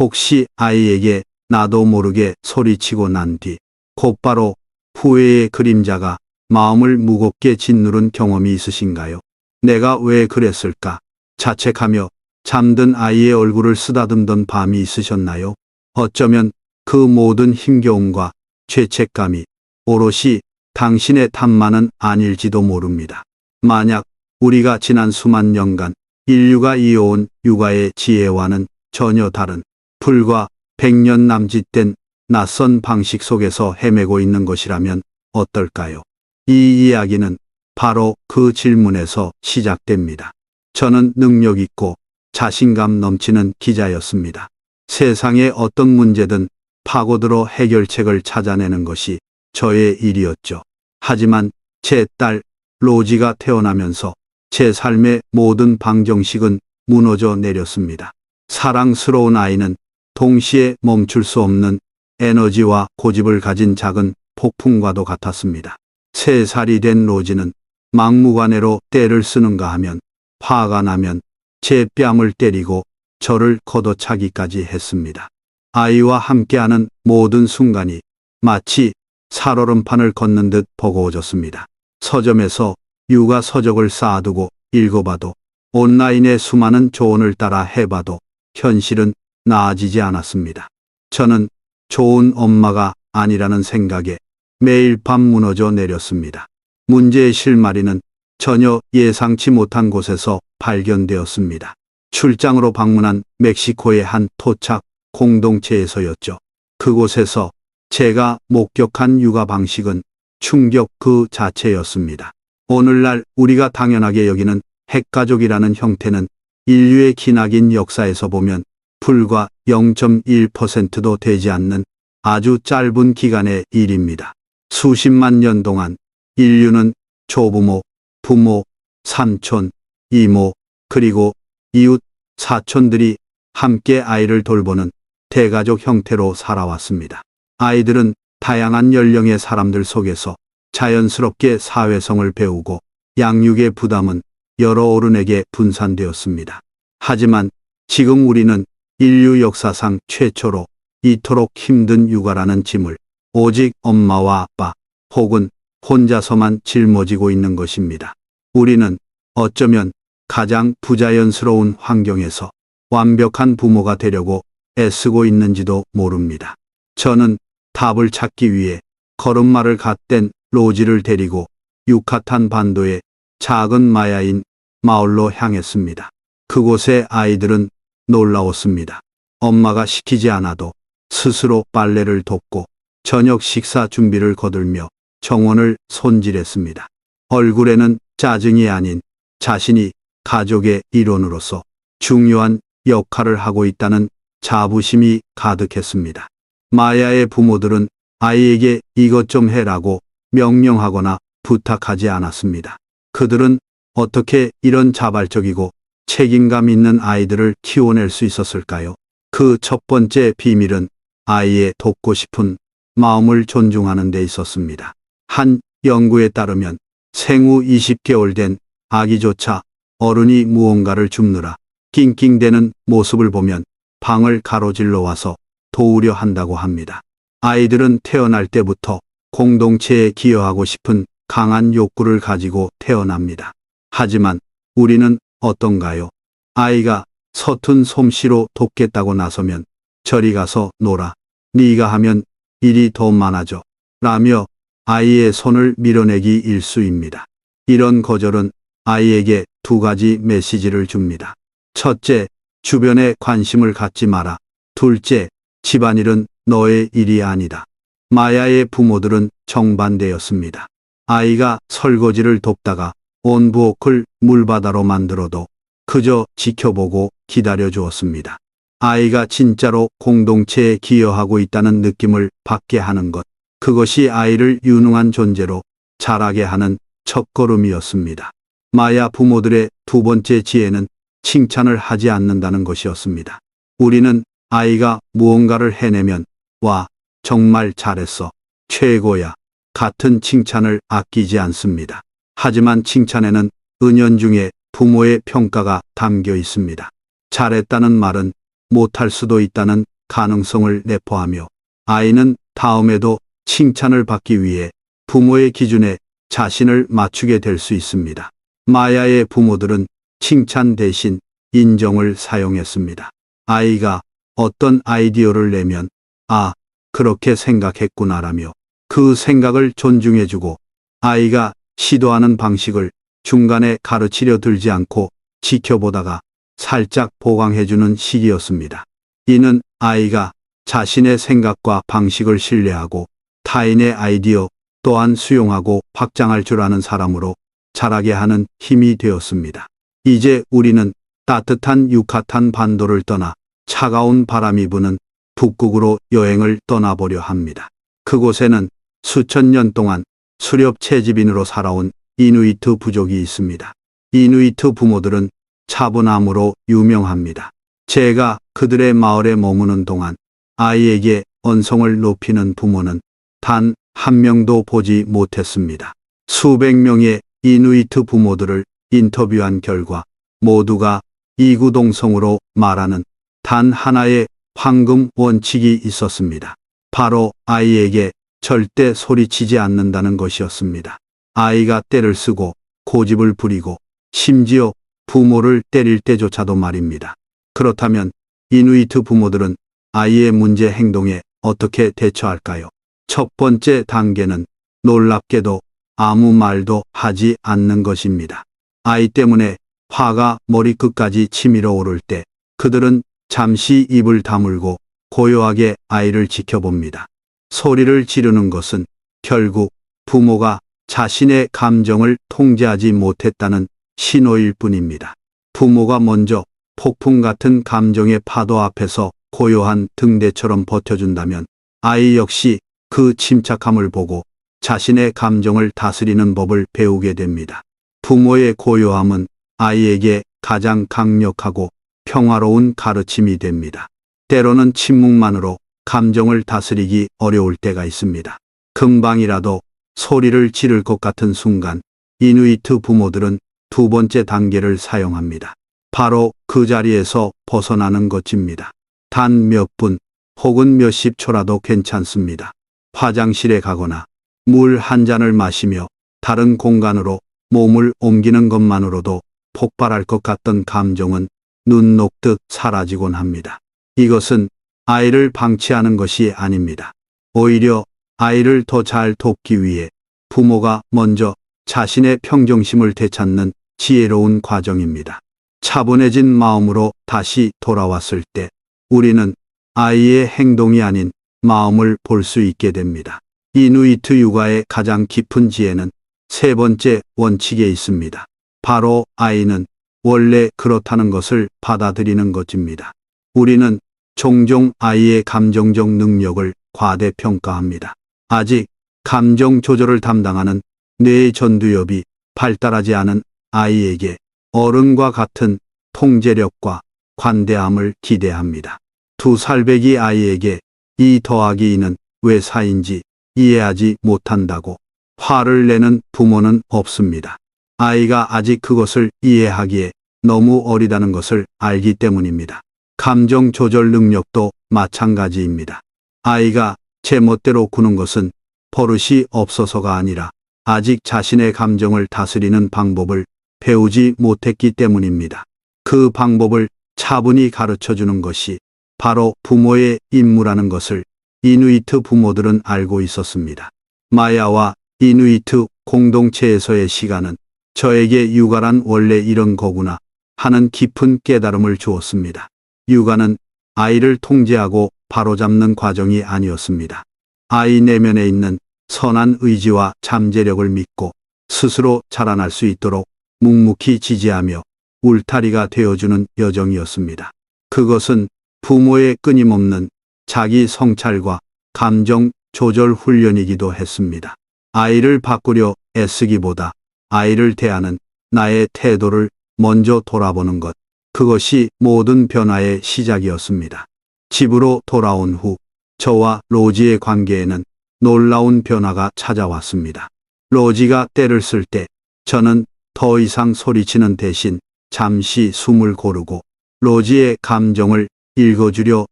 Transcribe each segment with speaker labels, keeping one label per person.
Speaker 1: 혹시 아이에게 나도 모르게 소리치고 난 뒤 곧바로 후회의 그림자가 마음을 무겁게 짓누른 경험이 있으신가요? 내가 왜 그랬을까? 자책하며 잠든 아이의 얼굴을 쓰다듬던 밤이 있으셨나요? 어쩌면 그 모든 힘겨움과 죄책감이 오롯이 당신의 탓만은 아닐지도 모릅니다. 만약 우리가 지난 수만 년간 인류가 이어온 육아의 지혜와는 전혀 다른 불과 100년 남짓된 낯선 방식 속에서 헤매고 있는 것이라면 어떨까요? 이 이야기는 바로 그 질문에서 시작됩니다. 저는 능력 있고 자신감 넘치는 기자였습니다. 세상의 어떤 문제든 파고들어 해결책을 찾아내는 것이 저의 일이었죠. 하지만 제 딸 로지가 태어나면서 제 삶의 모든 방정식은 무너져 내렸습니다. 사랑스러운 아이는 동시에 멈출 수 없는 에너지와 고집을 가진 작은 폭풍과도 같았습니다. 3살이 된 로지는 막무가내로 떼를 쓰는가 하면 화가 나면 제 뺨을 때리고 저를 걷어차기까지 했습니다. 아이와 함께하는 모든 순간이 마치 살얼음판을 걷는 듯 버거워졌습니다. 서점에서 육아 서적을 쌓아두고 읽어봐도 온라인의 수많은 조언을 따라 해봐도 현실은 나아지지 않았습니다. 저는 좋은 엄마가 아니라는 생각에 매일 밤 무너져 내렸습니다. 문제의 실마리는 전혀 예상치 못한 곳에서 발견되었습니다. 출장으로 방문한 멕시코의 한 토착 공동체에서였죠. 그곳에서 제가 목격한 육아 방식은 충격 그 자체였습니다. 오늘날 우리가 당연하게 여기는 핵가족이라는 형태는 인류의 기나긴 역사에서 보면 불과 0.1%도 되지 않는 아주 짧은 기간의 일입니다. 수십만 년 동안 인류는 조부모, 부모, 삼촌, 이모, 그리고 이웃, 사촌들이 함께 아이를 돌보는 대가족 형태로 살아왔습니다. 아이들은 다양한 연령의 사람들 속에서 자연스럽게 사회성을 배우고 양육의 부담은 여러 어른에게 분산되었습니다. 하지만 지금 우리는 인류 역사상 최초로 이토록 힘든 육아라는 짐을 오직 엄마와 아빠 혹은 혼자서만 짊어지고 있는 것입니다. 우리는 어쩌면 가장 부자연스러운 환경에서 완벽한 부모가 되려고 애쓰고 있는지도 모릅니다. 저는 답을 찾기 위해 걸음마를 갓댄 로지를 데리고 유카탄 반도의 작은 마야인 마을로 향했습니다. 그곳의 아이들은 놀라웠습니다. 엄마가 시키지 않아도 스스로 빨래를 돕고 저녁 식사 준비를 거들며 정원을 손질했습니다. 얼굴에는 짜증이 아닌 자신이 가족의 일원으로서 중요한 역할을 하고 있다는 자부심이 가득했습니다. 마야의 부모들은 아이에게 이것 좀 해라고 명령하거나 부탁하지 않았습니다. 그들은 어떻게 이런 자발적이고 책임감 있는 아이들을 키워낼 수 있었을까요? 그 첫 번째 비밀은 아이의 돕고 싶은 마음을 존중하는 데 있었습니다. 한 연구에 따르면 생후 20개월 된 아기조차 어른이 무언가를 줍느라 낑낑대는 모습을 보면 방을 가로질러 와서 도우려 한다고 합니다. 아이들은 태어날 때부터 공동체에 기여하고 싶은 강한 욕구를 가지고 태어납니다. 하지만 우리는 어떤가요? 아이가 서툰 솜씨로 돕겠다고 나서면 저리 가서 놀아. 네가 하면 일이 더 많아져. 라며 아이의 손을 밀어내기 일쑤입니다. 이런 거절은 아이에게 2가지 메시지를 줍니다. 첫째, 주변에 관심을 갖지 마라. 둘째, 집안일은 너의 일이 아니다. 마야의 부모들은 정반대였습니다. 아이가 설거지를 돕다가 온 부엌을 물바다로 만들어도 그저 지켜보고 기다려 주었습니다. 아이가 진짜로 공동체에 기여하고 있다는 느낌을 받게 하는 것, 그것이 아이를 유능한 존재로 자라게 하는 첫걸음이었습니다. 마야 부모들의 2번째 지혜는 칭찬을 하지 않는다는 것이었습니다. 우리는 아이가 무언가를 해내면 와, 정말 잘했어, 최고야 같은 칭찬을 아끼지 않습니다. 하지만 칭찬에는 은연중에 부모의 평가가 담겨 있습니다. 잘했다는 말은 못할 수도 있다는 가능성을 내포하며 아이는 다음에도 칭찬을 받기 위해 부모의 기준에 자신을 맞추게 될 수 있습니다. 마야의 부모들은 칭찬 대신 인정을 사용했습니다. 아이가 어떤 아이디어를 내면 아, 그렇게 생각했구나라며 그 생각을 존중해주고 아이가 시도하는 방식을 중간에 가르치려 들지 않고 지켜보다가 살짝 보강해주는 시기였습니다. 이는 아이가 자신의 생각과 방식을 신뢰하고 타인의 아이디어 또한 수용하고 확장할 줄 아는 사람으로 자라게 하는 힘이 되었습니다. 이제 우리는 따뜻한 유카탄 반도를 떠나 차가운 바람이 부는 북극으로 여행을 떠나보려 합니다. 그곳에는 수천 년 동안 수렵 채집인으로 살아온 이누이트 부족이 있습니다. 이누이트 부모들은 차분함으로 유명합니다. 제가 그들의 마을에 머무는 동안 아이에게 언성을 높이는 부모는 단 한 명도 보지 못했습니다. 수백 명의 이누이트 부모들을 인터뷰한 결과 모두가 이구동성으로 말하는 단 하나의 황금 원칙이 있었습니다. 바로 아이에게 절대 소리치지 않는다는 것이었습니다. 아이가 떼를 쓰고 고집을 부리고 심지어 부모를 때릴 때조차도 말입니다. 그렇다면 이누이트 부모들은 아이의 문제 행동에 어떻게 대처할까요? 첫 번째 단계는 놀랍게도 아무 말도 하지 않는 것입니다. 아이 때문에 화가 머리끝까지 치밀어 오를 때 그들은 잠시 입을 다물고 고요하게 아이를 지켜봅니다. 소리를 지르는 것은 결국 부모가 자신의 감정을 통제하지 못했다는 신호일 뿐입니다. 부모가 먼저 폭풍 같은 감정의 파도 앞에서 고요한 등대처럼 버텨준다면 아이 역시 그 침착함을 보고 자신의 감정을 다스리는 법을 배우게 됩니다. 부모의 고요함은 아이에게 가장 강력하고 평화로운 가르침이 됩니다. 때로는 침묵만으로 감정을 다스리기 어려울 때가 있습니다. 금방이라도 소리를 지를 것 같은 순간 이누이트 부모들은 두 번째 단계를 사용합니다. 바로 그 자리에서 벗어나는 것입니다. 단 몇 분 혹은 몇십 초라도 괜찮습니다. 화장실에 가거나 물 한 잔을 마시며 다른 공간으로 몸을 옮기는 것만으로도 폭발할 것 같던 감정은 눈 녹듯 사라지곤 합니다. 이것은 아이를 방치하는 것이 아닙니다. 오히려 아이를 더 잘 돕기 위해 부모가 먼저 자신의 평정심을 되찾는 지혜로운 과정입니다. 차분해진 마음으로 다시 돌아왔을 때 우리는 아이의 행동이 아닌 마음을 볼 수 있게 됩니다. 이누이트 육아의 가장 깊은 지혜는 세 번째 원칙에 있습니다. 바로 아이는 원래 그렇다는 것을 받아들이는 것입니다. 우리는 종종 아이의 감정적 능력을 과대평가합니다. 아직 감정 조절을 담당하는 뇌의 전두엽이 발달하지 않은 아이에게 어른과 같은 통제력과 관대함을 기대합니다. 2살배기 아이에게 2 더하기 2는 왜 4인지 이해하지 못한다고 화를 내는 부모는 없습니다. 아이가 아직 그것을 이해하기에 너무 어리다는 것을 알기 때문입니다. 감정 조절 능력도 마찬가지입니다. 아이가 제멋대로 구는 것은 버릇이 없어서가 아니라 아직 자신의 감정을 다스리는 방법을 배우지 못했기 때문입니다. 그 방법을 차분히 가르쳐주는 것이 바로 부모의 임무라는 것을 이누이트 부모들은 알고 있었습니다. 마야와 이누이트 공동체에서의 시간은 저에게 육아란 원래 이런 거구나 하는 깊은 깨달음을 주었습니다. 육아는 아이를 통제하고 바로잡는 과정이 아니었습니다. 아이 내면에 있는 선한 의지와 잠재력을 믿고 스스로 자라날 수 있도록 묵묵히 지지하며 울타리가 되어주는 여정이었습니다. 그것은 부모의 끊임없는 자기 성찰과 감정 조절 훈련이기도 했습니다. 아이를 바꾸려 애쓰기보다 아이를 대하는 나의 태도를 먼저 돌아보는 것, 그것이 모든 변화의 시작이었습니다. 집으로 돌아온 후 저와 로지의 관계에는 놀라운 변화가 찾아왔습니다. 로지가 때를 쓸 때 저는 더 이상 소리치는 대신 잠시 숨을 고르고 로지의 감정을 읽어주려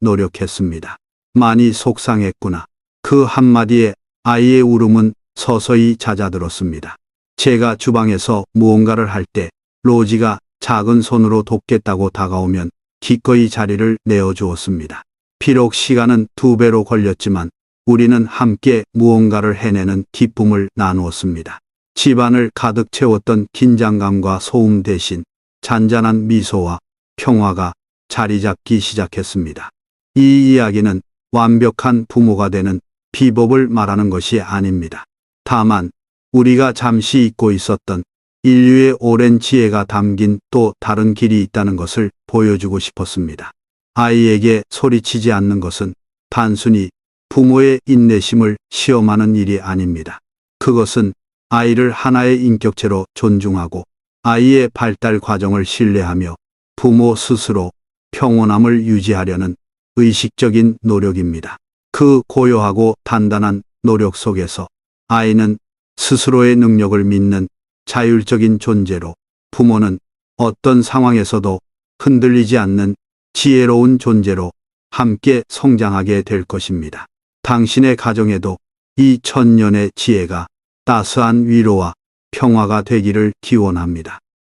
Speaker 1: 노력했습니다. 많이 속상했구나. 그 한마디에 아이의 울음은 서서히 잦아들었습니다. 제가 주방에서 무언가를 할 때 로지가 작은 손으로 돕겠다고 다가오면 기꺼이 자리를 내어주었습니다. 비록 시간은 2배로 걸렸지만 우리는 함께 무언가를 해내는 기쁨을 나누었습니다. 집안을 가득 채웠던 긴장감과 소음 대신 잔잔한 미소와 평화가 자리 잡기 시작했습니다. 이 이야기는 완벽한 부모가 되는 비법을 말하는 것이 아닙니다. 다만 우리가 잠시 잊고 있었던 인류의 오랜 지혜가 담긴 또 다른 길이 있다는 것을 보여주고 싶었습니다. 아이에게 소리치지 않는 것은 단순히 부모의 인내심을 시험하는 일이 아닙니다. 그것은 아이를 하나의 인격체로 존중하고 아이의 발달 과정을 신뢰하며 부모 스스로 평온함을 유지하려는 의식적인 노력입니다. 그 고요하고 단단한 노력 속에서 아이는 스스로의 능력을 믿는 자율적인 존재로, 부모는 어떤 상황에서도 흔들리지 않는 지혜로운 존재로 함께 성장하게 될 것입니다. 당신의 가정에도 이 천년의 지혜가 따스한 위로와 평화가 되기를 기원합니다.